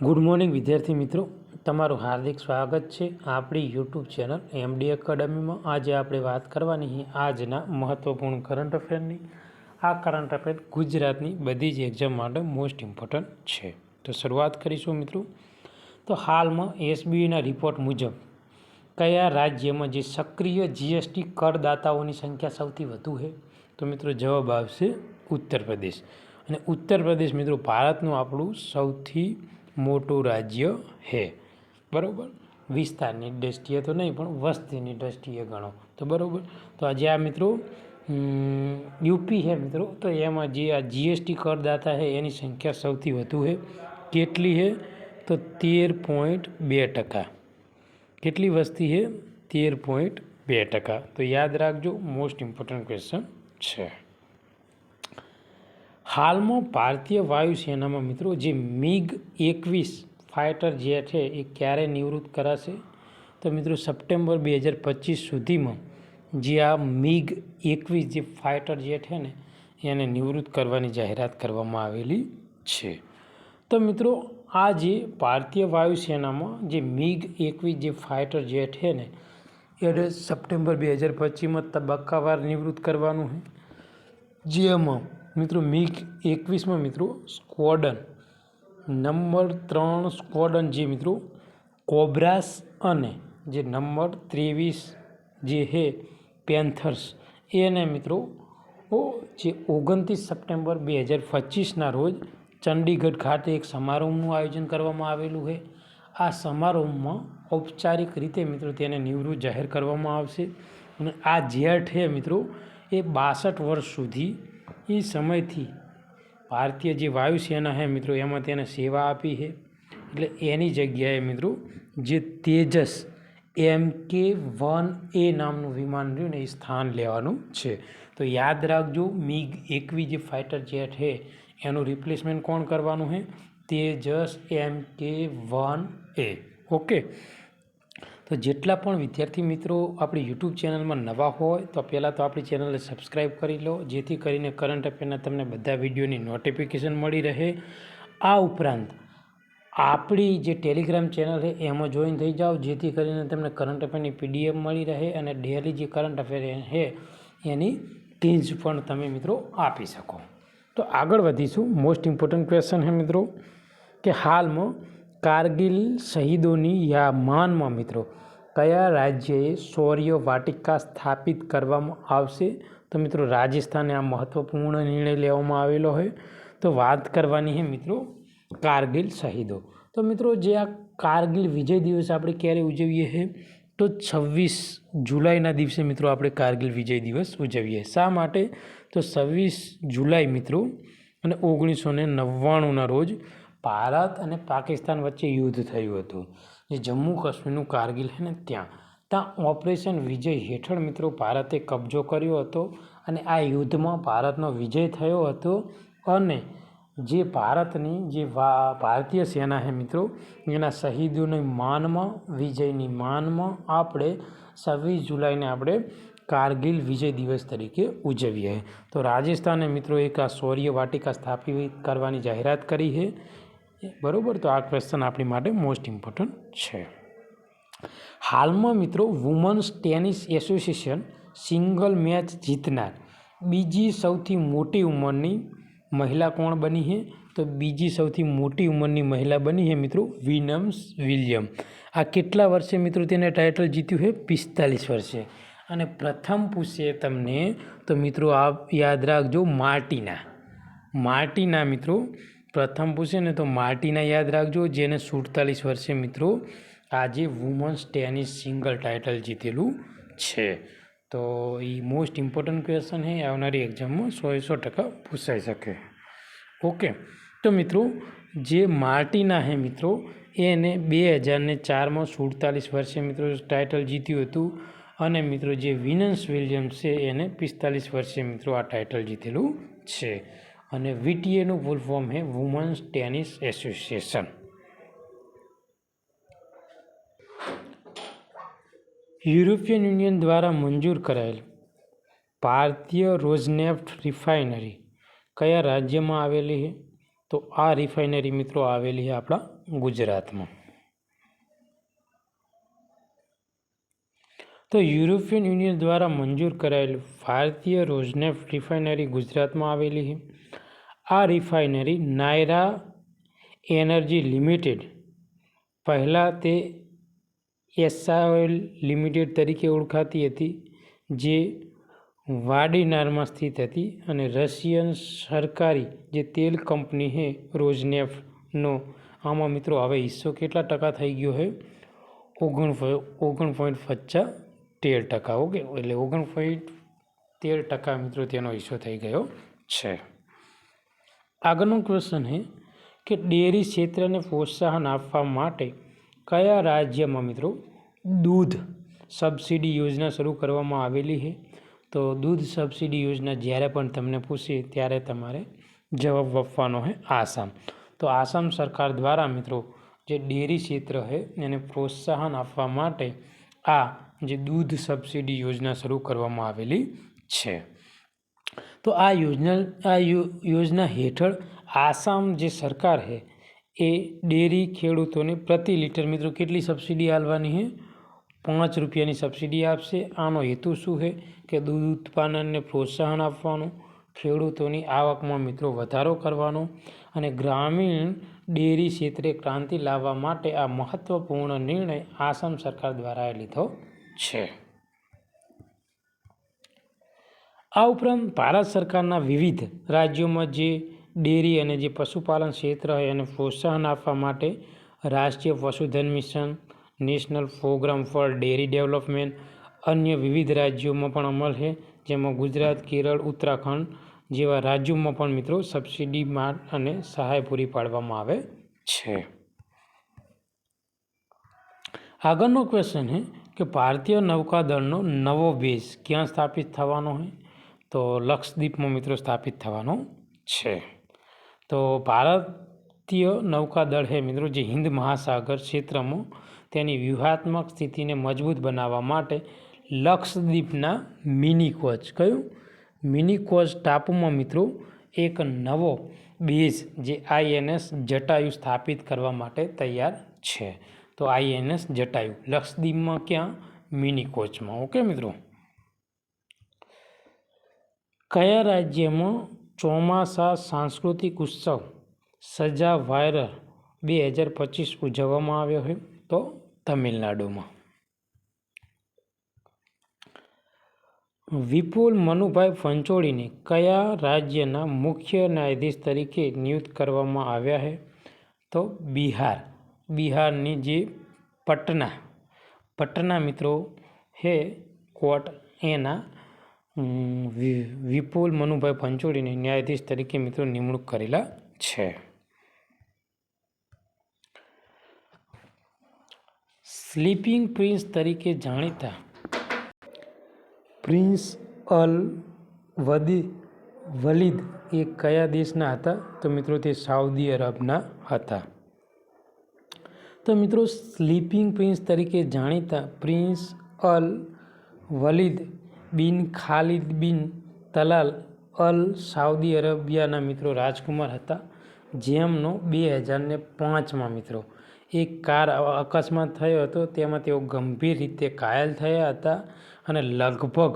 Good morning વિદ્યાર્થી મિત્રો, તમારું હાર્દિક સ્વાગત છે આપણી યુટ્યુબ ચેનલ એમડી એકેડમીમાં। આજે આપણે વાત કરવાની છે આજના મહત્ત્વપૂર્ણ કરંટ અફેરની। આ કરંટ અફેર ગુજરાતની બધી જ એક્ઝામ માટે મોસ્ટ ઇમ્પોર્ટન્ટ છે। તો શરૂઆત કરીશું મિત્રો। તો હાલમાં એસબીઆઈના રિપોર્ટ મુજબ કયા રાજ્યમાં જે સક્રિય જીએસટી કરદાતાઓની સંખ્યા સૌથી વધુ છે? તો મિત્રો જવાબ આવશે ઉત્તર પ્રદેશ। અને ઉત્તર પ્રદેશ મિત્રો ભારતનું આપણું સૌથી મોટું રાજ્ય છે, બરાબર। વિસ્તારની દૃષ્ટિએ તો નહીં પણ વસ્તીની દૃષ્ટિએ ગણો તો બરાબર। તો આજે આ મિત્રો યુપી છે મિત્રો, તો એમાં જે આ જીએસટી કરદાતા છે એની સંખ્યા સૌથી વધુ છે। કેટલી છે? તો 13.2%। કેટલી વસ્તી છે? 13.2%। તો યાદ રાખજો, મોસ્ટ ઇમ્પોર્ટન્ટ ક્વેશ્ચન છે। હાલમાં ભારતીય વાયુસેનામાં મિત્રો જે MiG-21 ફાઇટર જેટ છે એ ક્યારે નિવૃત્ત કરાશે? તો મિત્રો સપ્ટેમ્બર 2025 સુધીમાં જે આ MiG-21 જે ફાઇટર જેટ છે ને એને નિવૃત્ત કરવાની જાહેરાત કરવામાં આવેલી છે। તો મિત્રો આ જે ભારતીય વાયુસેનામાં જે MiG-21 જે ફાઇટર જેટ છે ને એને સપ્ટેમ્બર 2025માં તબક્કાવાર નિવૃત્ત કરવાનું છે। જેમાં મિત્રો MiG-21માં મિત્રો સ્ક્વોડન નંબર 3 સ્ક્વોડન જે મિત્રો કોબ્રાસ અને જે નંબર 23 જે છે પેન્થર્સ એને મિત્રો જે 29 સપ્ટેમ્બર 2025ના રોજ ચંડીગઢ ખાતે એક સમારોહનું આયોજન કરવામાં આવેલું છે। આ સમારોહમાં ઔપચારિક રીતે મિત્રો તેને નિવૃત્ત જાહેર કરવામાં આવશે। અને આ જેટ છે મિત્રો એ 62 વર્ષ સુધી એ સમયથી ભારતીય જે વાયુસેના છે મિત્રો એમાં તેને સેવા આપી છે। એટલે એની જગ્યાએ મિત્રો જે તેજસ MK-1A નામનું વિમાન રહ્યું ને એ સ્થાન લેવાનું છે। તો યાદ રાખજો, MiG-21 જે ફાઇટર જેટ છે એનું રિપ્લેસમેન્ટ કોણ કરવાનું છે? તેજસ MK-1A। ઓકે, તો જેટલા પણ વિદ્યાર્થી મિત્રો આપણી યુટ્યુબ ચેનલમાં નવા હોય તો પહેલાં તો આપણી ચેનલને સબસ્ક્રાઈબ કરી લો, જેથી કરીને કરંટ અફેરના તમને બધા વિડીયોની નોટિફિકેશન મળી રહે। આ ઉપરાંત આપણી જે ટેલિગ્રામ ચેનલ છે એમાં જોઈન થઈ જાઓ, જેથી કરીને તમને કરંટ અફેરની PDF મળી રહે અને ડેલી જે કરંટ અફેર છે એની ટીન્સ પણ તમે મિત્રો આપી શકો। તો આગળ વધીશું। મોસ્ટ ઇમ્પોર્ટન્ટ ક્વેશ્ચન છે મિત્રો કે હાલમાં કારગિલ શહીદોની માનમાં મિત્રો કયા રાજ્યએ શૌર્ય વાટિકા સ્થાપિત કરવામાં આવશે? તો મિત્રો રાજસ્થાને આ મહત્ત્વપૂર્ણ નિર્ણય લેવામાં આવેલો છે। તો વાત કરવાની છે મિત્રો કારગિલ શહીદો। તો મિત્રો જે આ કારગિલ વિજય દિવસ આપણે ક્યારે ઉજવીએ છીએ? તો 26 જુલાઈના દિવસે મિત્રો આપણે કારગિલ વિજય દિવસ ઉજવીએ। શા માટે? તો 26 જુલાઈ મિત્રો અને 1999ના રોજ ભારત અને પાકિસ્તાન વચ્ચે યુદ્ધ થયું હતું। જે જમ્મુ કાશ્મીરનું કારગિલ છે ને ત્યાં ઓપરેશન વિજય હેઠળ મિત્રો ભારતે કબજો કર્યો હતો અને આ યુદ્ધમાં ભારતનો વિજય થયો હતો। અને જે ભારતની જે ભારતીય સેના છે મિત્રો એના શહીદોની માનમાં, વિજયની માનમાં આપણે 26 જુલાઈને આપણે કારગિલ વિજય દિવસ તરીકે ઉજવીએ। તો રાજસ્થાને મિત્રો એક આ શૌર્ય વાટિકા સ્થાપિત કરવાની જાહેરાત કરી છે, બરાબર। તો આ ક્વેશ્ચન આપણી માટે મોસ્ટ ઇમ્પોર્ટન્ટ છે। હાલમાં મિત્રો women's tennis association single match જીતનાર બીજી સૌથી મોટી ઉંમરની મહિલા કોણ બની છે? તો બીજી સૌથી મોટી ઉંમરની મહિલા બની છે મિત્રો વિનમ્સ વિલિયમ। આ કેટલા વર્ષે મિત્રો તેને ટાઇટલ જીત્યું છે? 45 વર્ષે। અને પ્રથમ પૂછે તમને તો મિત્રો આપ યાદ રાખજો માર્ટિના મિત્રો પ્રથમ પૂછે ને તો માર્ટિના યાદ રાખજો, જેને 47 વર્ષે મિત્રો આજે વુમન્સ ટેનિસ સિંગલ ટાઇટલ જીતેલું છે। તો એ મોસ્ટ ઇમ્પોર્ટન્ટ ક્વેશ્ચન છે, આવનારી એક્ઝામમાં 100% પૂછાઈ શકે। ઓકે, તો મિત્રો જે માર્ટિના છે મિત્રો એને 2004માં 47 વર્ષે મિત્રો ટાઇટલ જીત્યું હતું। અને મિત્રો જે વિનસ વિલિયમ્સ છે એને 45 વર્ષે મિત્રો આ ટાઇટલ જીતેલું છે। અને VTA ફૂલ ફોર્મ છે women's tennis association. European union દ્વારા મંજૂર કરાયેલ ભારતીય રોઝનેફ્ટ રિફાઇનરી કયા રાજ્યમાં આવેલી છે? તો આ રિફાઇનરી મિત્રો આવેલી છે આપણા ગુજરાતમાં. તો યુરોપિયન યુનિયન દ્વારા મંજૂર કરાયેલ ભારતીય રોઝનેફ્ટ રિફાઇનરી ગુજરાતમાં આવેલી છે. આ રિફાઇનરી નાયરા એનર્જી લિમિટેડ, પહેલાં તે એસઆઈએલ લિમિટેડ તરીકે ઓળખાતી હતી, જે વાડીનારમાં સ્થિત હતી, અને રશિયન સરકારી જે તેલ કંપની છે રોઝનેફ્ટનો, આમાં મિત્રો હવે હિસ્સો કેટલા ટકા થઈ ગયો છે? 9.75%. ઓકે, એટલે 9.13% મિત્રો તેનો હિસ્સો થઈ ગયો છે. આગળનો ક્વેશ્ચન છે કે ડેરી ક્ષેત્રને પ્રોત્સાહન આપવા માટે કયા રાજ્યમાં મિત્રો દૂધ સબસિડી યોજના શરૂ કરવામાં આવેલી છે? તો દૂધ સબસિડી યોજના જ્યારે પણ તમને પૂછે ત્યારે તમારે જવાબ આપવાનો છે આસામ. તો આસામ સરકાર દ્વારા મિત્રો જે ડેરી ક્ષેત્ર છે એને પ્રોત્સાહન આપવા માટે આ જે દૂધ સબસિડી યોજના શરૂ કરવામાં આવેલી છે. તો આ યોજના હેઠળ આસામ જે સરકાર છે એ ડેરી ખેડૂતોને પ્રતિ લીટર મિત્રો કેટલી સબસિડી આપવાની છે? 5 રૂપિયાની સબસિડી આપશે. આનો હેતુ શું છે કે દૂધ ઉત્પાદનને પ્રોત્સાહન આપવાનું, ખેડૂતોની આવકમાં મિત્રો વધારો કરવાનો અને ગ્રામીણ ડેરી ક્ષેત્રે ક્રાંતિ લાવવા માટે આ મહત્વપૂર્ણ નિર્ણય આસામ સરકાર દ્વારા લીધો છે. આ ઉપરાંત ભારત સરકારના વિવિધ રાજ્યોમાં જે ડેરી અને જે પશુપાલન ક્ષેત્ર છે એને પ્રોત્સાહન આપવા માટે રાષ્ટ્રીય પશુધન મિશન, national programme for dairy development અન્ય વિવિધ રાજ્યોમાં પણ અમલ છે, જેમાં ગુજરાત, કેરળ, ઉત્તરાખંડ જેવા રાજ્યોમાં પણ મિત્રો સબસિડી અને સહાય પૂરી પાડવામાં આવે છે. આગળનો ક્વેશ્ચન છે કે ભારતીય નૌકાદળનો નવો બેઝ ક્યાં સ્થાપિત થવાનો છે? તો લક્ષદ્વીપમાં મિત્રો સ્થાપિત થવાનો છે. તો ભારતીય નૌકાદળ છે મિત્રો જે હિન્દ મહાસાગર ક્ષેત્રમાં તેની વ્યૂહાત્મક સ્થિતિને મજબૂત બનાવવા માટે લક્ષદ્વીપના મિનિકોચ, કયું મિનિકોચ ટાપુમાં મિત્રો એક નવો બેઝ જે INS જટાયુ સ્થાપિત કરવા માટે તૈયાર છે. તો INS જટાયુ લક્ષદ્વીપમાં ક્યાં? મિનિકોચમાં. ઓકે મિત્રો. કયા રાજ્યમાં ચોમાસા સાંસ્કૃતિક ઉત્સવ સજા વાયરલ 2025 ઉજવવામાં આવ્યો છે? તો તમિલનાડુમાં. વિપુલ મનુભાઈ પંચોળીને કયા રાજ્યના મુખ્ય ન્યાયાધીશ તરીકે નિયુક્ત કરવામાં આવ્યા છે? તો બિહાર. બિહારની જે પટના મિત્રો છે કોર્ટ, એના વિપુલ મનુભાઈ પંચોળીને ન્યાયાધીશ તરીકે મિત્રો નિમણૂક કરેલા છે. સ્લીપિંગ પ્રિન્સ તરીકે જાણીતા પ્રિન્સ અલ વલીદ એ કયા દેશના હતા? તો મિત્રો તે સાઉદી અરબના હતા. તો મિત્રો સ્લીપિંગ પ્રિન્સ તરીકે જાણીતા પ્રિન્સ અલ વલીદ બિન ખાલિદ બિન તલાલ અલ સાઉદી અરેબિયાના મિત્રો રાજકુમાર હતા, જેમનો 2005માં મિત્રો એક કાર અકસ્માત થયો હતો. તેમાં તેઓ ગંભીર રીતે ઘાયલ થયા હતા અને લગભગ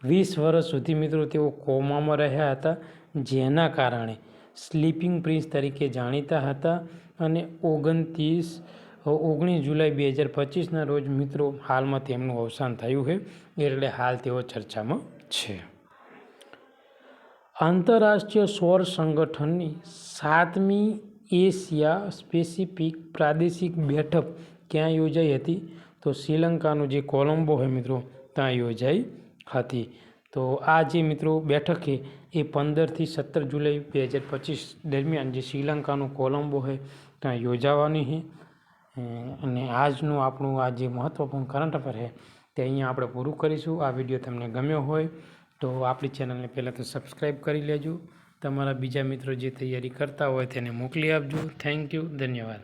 20 વર્ષ સુધી મિત્રો તેઓ કોમામાં રહ્યા હતા, જેના કારણે સ્લીપિંગ પ્રિન્સ તરીકે જાણીતા હતા. અને 19 જુલાઈ 2025ના રોજ મિત્રો હાલમાં તેમનું અવસાન થયું છે, એટલે હાલ તેઓ ચર્ચામાં છે. આંતરરાષ્ટ્રીય સૌર સંગઠનની 7મી એશિયા પેસિફિક પ્રાદેશિક બેઠક ક્યાં યોજાઈ હતી? તો શ્રીલંકાનું જે કોલંબો છે મિત્રો ત્યાં યોજાઈ હતી. તો આ જે મિત્રો બેઠક છે એ 15થી 17 જુલાઈ 2025 દરમિયાન જે શ્રીલંકાનું કોલંબો છે ત્યાં યોજાવાની છે. અને આજનું આપણું આ જે મહત્ત્વપૂર્ણ કરંટ અફેર છે તે અહીંયા આપણે પૂરું કરીશું. આ વિડીયો તમને ગમ્યો હોય તો આપણી ચેનલને પહેલાં તો સબસ્ક્રાઈબ કરી લેજો. તમારા બીજા મિત્રો જે તૈયારી કરતા હોય તેને મોકલી આપજો. થેન્ક યુ, ધન્યવાદ.